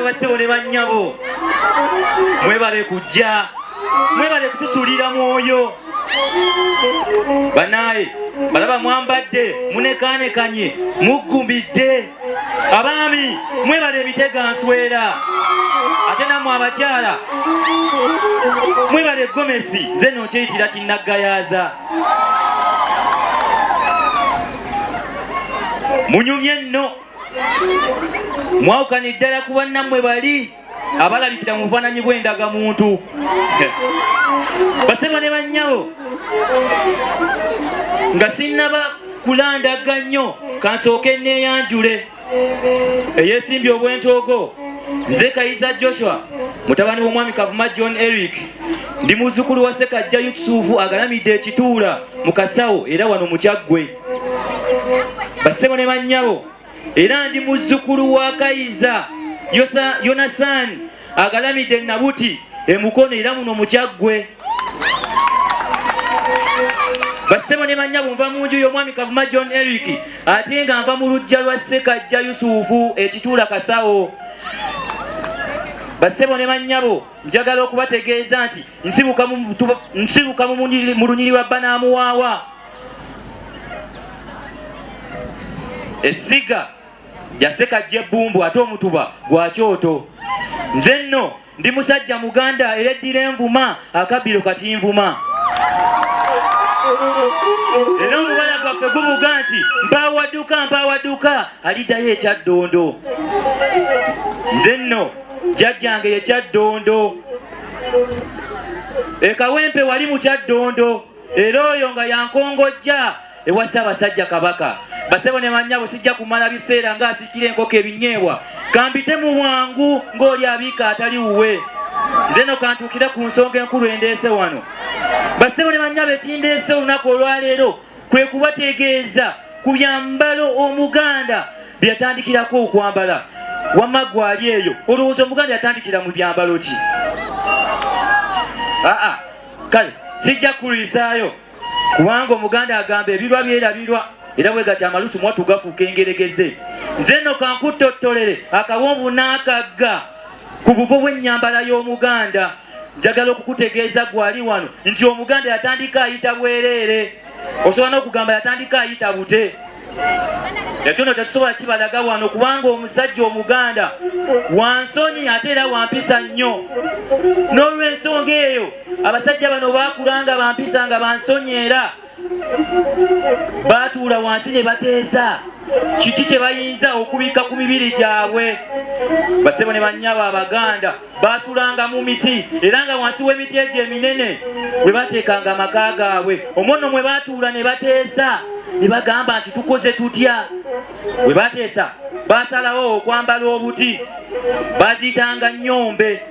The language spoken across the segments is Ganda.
bassebo ne bannyabo mwebale kujja mwebale kutusuulira mwoyo banaye balaba mwambadde munekaanekanye muggumbidde abaami mwebale ebitega nswera ate nammwe abakyala mwebale egomesi ze nno kyeyitira kinnaggayaaza munyumye nno mwawukana ddala ku bannammwe bali abalabikira mu bufaananyi bw'endagamuntu basebo ne bannyabo nga sinnaba kulandaga nnyo kansooke neeyanjule eyeesimbye obwentoogo nze Kayiza Joshua mutabani w'omwami Kavuma John Eric ndi muzzukulu wa Ssekajja Yusufu agalamidde ekituula mu Kasawo era wano mu Kyaggwe basebo ne bannyabo era ndi muzzukulu wa Kayiza Yonasan agalamidde Nabuti emukono era muno mu Kyaggwe basebo ne bannyabo nva mu nju y'omwami Kavuma John Eric ate nga nva mu luggya lwa Ssekajja Yusufu ekituula Kasawo basebo ne bannyabo njagala okubategeeza nti nsibuka mu lunyiri lwa Banaamuwaawa essiga lya Ssekajja Ebbumbu ate omutuba gwa Kyoto nze nno ndi musajja Muganda eyeddira envuma akabbiro kati nvuma era omubala gwaffe gubuga nti mpaawadduka aliddayo ekyaddondo nze nno jjajjange ye Kyaddondo ekawempe wali mu Kyaddondo era oyo nga yankongojja ewa Ssaabasajja Kabaka basebo ne bannyabo sijja kumala biseera ng'asikira enkoko ebinyeebwa kambite mu bwangu ng'oli abiika atali wuwe nze no kantuukira ku nsonga enkulu endeese wano basebo ne bannyabo ekindeese olunaku olwaleero kwe kubategeeza ku byambalo Omuganda bye yatandikirako okwambala wamma gwali eyo olowooza Omuganda yatandikira mu byambalo ki kale sijja kukulisaayo kubanga Omuganda agamba ebirwa byerabirwa era bwe gati amalusu mwatu gafuuka engeregeze nze nno kankuttotolere akawonvu n'akagga ku buvo bw'ennyambala y'Omuganda njagala okukutegeeza gwali wano nti Omuganda yatandika ayita bwereere osobola n'okugamba yatandika ayita bute ekyo nno tetusobola kibalaga wano kubanga omusajja Omuganda wansoni ate era wampisa nnyo n'olw'ensonga eyo abasajja bano baakulanga bampisa nga bansonyi era baatuula wansi ne bateesa kiki kye bayinza okubika ku mibiri gyabwe basebo ne bannyabo Abaganda baatulanga mu miti era nga wansi w'emiti egyo eminene bwe bateekanga amaka gaabwe omwo nno mwe baatuula ne bateesa ne bagamba nti tukoze tutya bwe bateesa baasalawo okwambala obuti baziyitanga nnyombe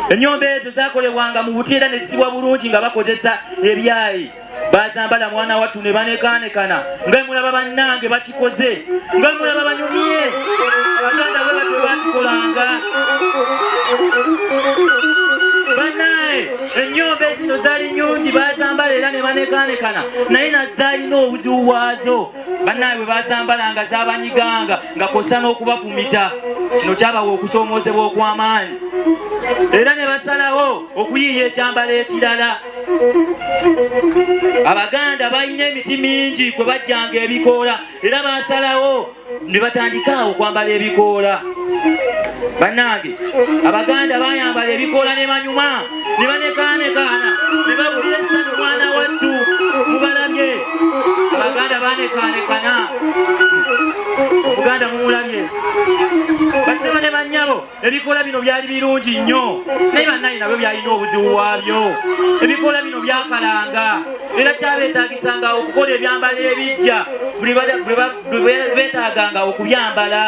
ennyombe ezo zaakolebwanga mu buti era ne zisibwa bulungi nga bakozesa ebyayi bazambala mwana wattu ne banekaanekana nga mulaba bannange bakikoze nga mulaba banyumye Abaganda bwe batyo bakikolanga bannaye ennyombe zino zaali nnyungi bazambala era ne banekaanekana naye nazaalina obuzibu bwazo bannaye bwe bazambalanga zabanyiganga nga kosa n'okubafumita kino kyabawa okusoomoozebwa okw'amaanyi era ne basalawo okuyiiya ekyambalo ekirala Abaganda balina emiti mingi kwe bajjanga ebikoola era basalawo ne batandika okwambala ebikoola bannange Abaganda bayambala ebikoola ne banyuma ne banekaanekaana ne bawulira essanyu mwana wattu mubalabye Abaganda banekaanekana Omuganda mumulabye basebo ne bannyabo ebikoola bino byali birungi nnyo naye bannaye nabyo byalina obuzibu bwabyo ebikoola bino byakalanga era kyabeetaagisanga okukola ebyambalo ebijja buli beetaaganga okubyambala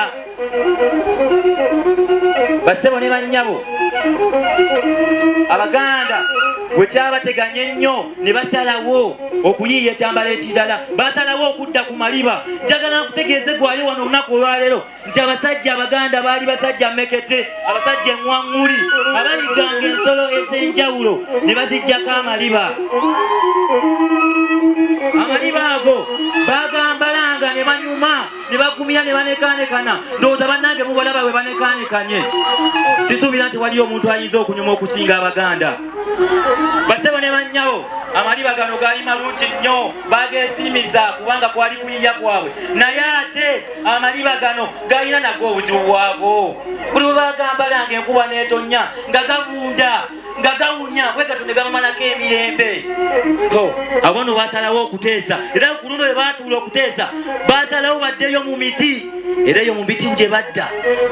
basebo ne bannyabo Abaganda bwe kyabateganya ennyo ne basalawo okuyiiya ekyambalo ekirala basalawo okudda ku maliba njagala nkutegeeze gwali wano olunaku olwaleero nti abasajja Abaganda baali basajja mmekete abasajja eŋŋwaŋŋuli abaliganga ensolo ez'enjawulo ne baziggyako amaliba ago bagambalanga ne banyuma ne bakumira ne banekaanekana ndowooza bannange mubalaba bwe banekaanekanye kisuubira nti waliyo omuntu ayinza okunyuma okusinga Abaganda. Basebo ne bannyawo amaliba gano gaali malungi nnyo bageesiimiza kubanga kwali kuyiya kwabwe naye ate amaliba gano galina nago obuzibu bwabo. Buli bwe bagambalanga enkuba n'etonnya nga gavunda nga gawunya bwe gato ne gabamalako emirembe. Abo nno basalawo okuteesa era ku luno bwe baatuula okuteesa basalawo baddeyo mu miti era eyo mu miti gye badda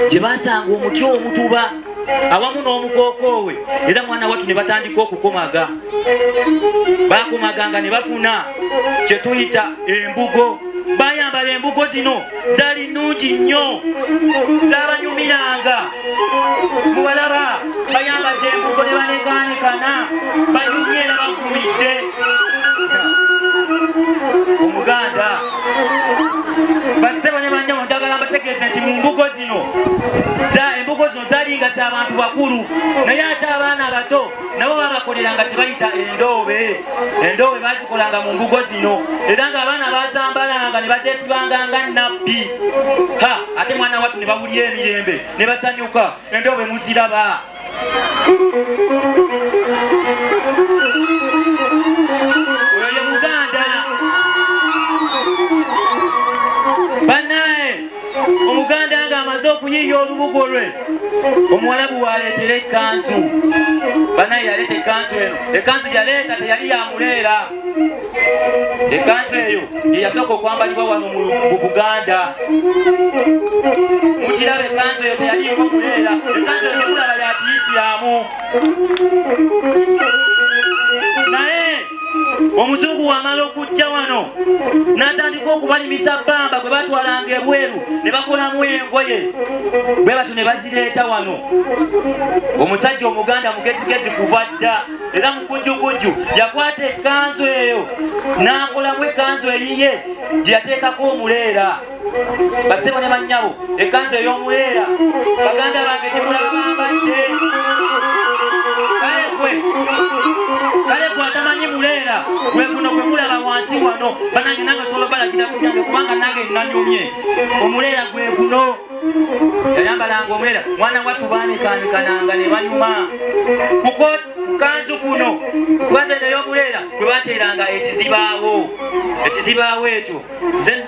gye basanga omuti omutuba awamu n'omukookoowe era mwana wattu ne batandika okukomaga. Bakomaganga ne bafuna kye tuyita embugo. Bayambala embugo zino zaali nnungi nnyo zaabanyumiranga. Mubalaba bayambadde embugo ne banekaanikana banyumye era bagumidde. Omuganda basebo ne bannyawo njagala mbategeeze nti mu embugo zino zaalinga z'abantu bakulu naye ate abaana abato nabo babakoleranga tebayita endoobe. Endoobe bazikolanga mu mbugo zino era ng'abaana bazambalanga ne bazeesibanga nga nnabbi. Ate mwana wattu ne bawulya emirembe ne basanyuka endoobe muziraba. Oyo ye Muganda. Bannaye Omuganda ng'amaze okuyiiya olubugo lwe Omuwarabu waleetera ekkanzu. Bannaye yaleeta ekkanzu eno. Ekkanzu yaleeta teyali yamuleera. Ekkanzu eyo ye yasooka okwambalibwa wano mu Buganda. Mukiraba ekkanzu eyo teyaliiko muleera. Ekkanzu eyo temulaba ya Kiyisiraamu. Naye omuzungu wamala okujja wano n'atandika okubalimisa bbamba gwe batwalanga ebweru ne bakolamu engoye bwe batyo ne bazireeta wano. Omusajja Omuganda mugezigezi kuva dda era mukujjukujju yakwata ekkanzu eyo n'akolamu ekkanzu eyiye gye yateekako omuleera. Basebo ne bannyabo ekkanzu ey'omuleera Baganda bange temulaba bambadde. Kale gwe atamanyi muleera gwe guno gwe mulaba wansi wano. Banange nange osobola balagira kunyange kubanga nange nanyumye. Omuleera gwe guno yayambalanga omuleera. Mwana wattu baanekaanikananga ne banyuma kuko kukanzu kuno kukanzu ey'omuleera gwe bateeranga ekizibaawo. Ekizibaawo ekyo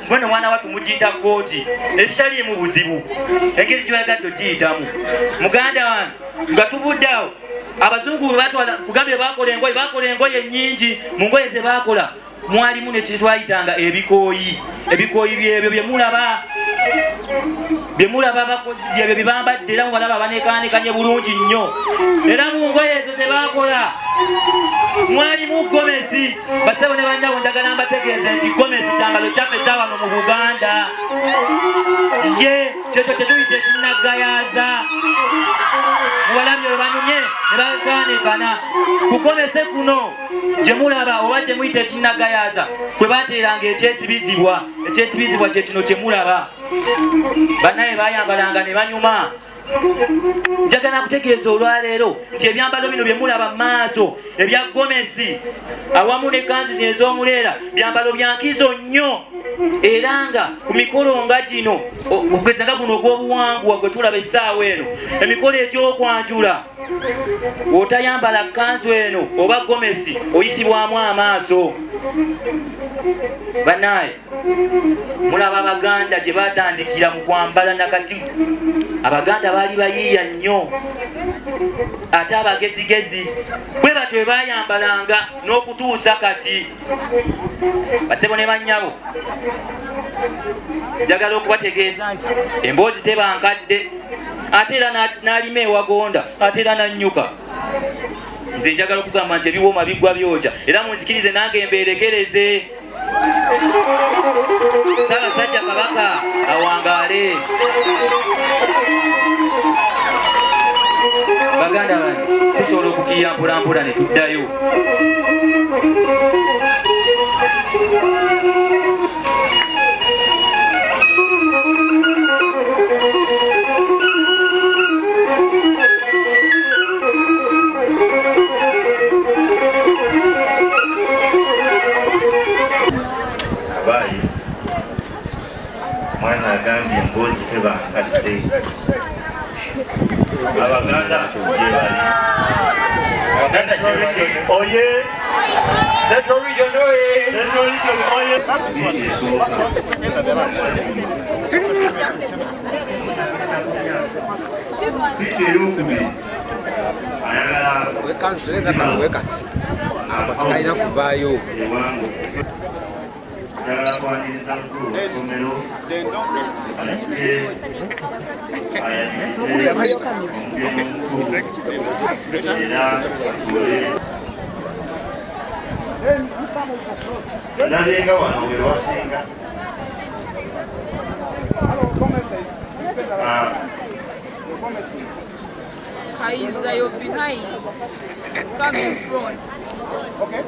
gweno mwana wattu mugiyita kooti ekitaliimu buzibu engeri gyoyagadde ogiyitamu. Muganda wange nga tuvudde awo abazungu bwe batwala kugambye bakola engoye nnyingi. Mu ngoye ze baakola mwalimu ne kye twayitanga ebikooyi. Ebikooyi byebyo bye mulaba abakozi byebyo bye bambadde era mubalaba banekaanekanye bulungi nnyo. Era mu ngoye ezo ze baakola mwalimu gomesi. Basebo ne bannyawo njagala mbategeeze nti gomesi kyambalo kyaffe kya wano mu Buganda. Ye kyekyo kye tuyita ekinnagayaaza. Mubalabye bwe banyumye ne bakaanekana. Ku gomesi kuno gye mulaba oba gye muyita ekinnagayaaza kwe baateeranga ekyesibizibwa. Ekyesibizibwa kye kino kye mulaba. Bannaye bayambalanga ne banyuma. Njagala kutegeeza olwaleero nti ebyambalo bino bye mulaba mu maaso ebya gomesi awamu n'ekkanzu zino ez'omuleera byambalo bya nkizo nnyo era nga ku mikolo nga gino okugeza nga guno ogw'obuwangwa gwe tulaba essaawa eno emikolo egy'okwanjula otayambala kkanzu eno oba gomesi oyisibwamu amaaso. Bannaye mulaba Abaganda gye baatandikira mu kwambala nakati. Abaganda baali bayiiya nnyo ate abagezigezi bwe batyo bwe baayambalanga n'okutuusa kati. Basebo ne bannyabo njagala okubategeeza nti emboozi teba nkadde ate era n'alima ewagonda ate era nannyuka. Nze njagala okugamba nti ebiwooma biggwa byokya era munzikirize nange mbeerekereze. Ssaabasajja Kabaka awangaale. Baganda bange tusobola okukiira mpolampola ne tuddayo. Mwana Abaganda gyebali. Central Region oye. Central Region oye. Central Region oye. Picha ey'okubiri ayagala wekanzuleza kamuwekati aina kuvaayo ayagala kwaniriza mukulu w'essomero ayite ayanize omugenyi omukulu era atule ndabenga wano we lwasinga Kaiser, you're behind. Come in front. Okay.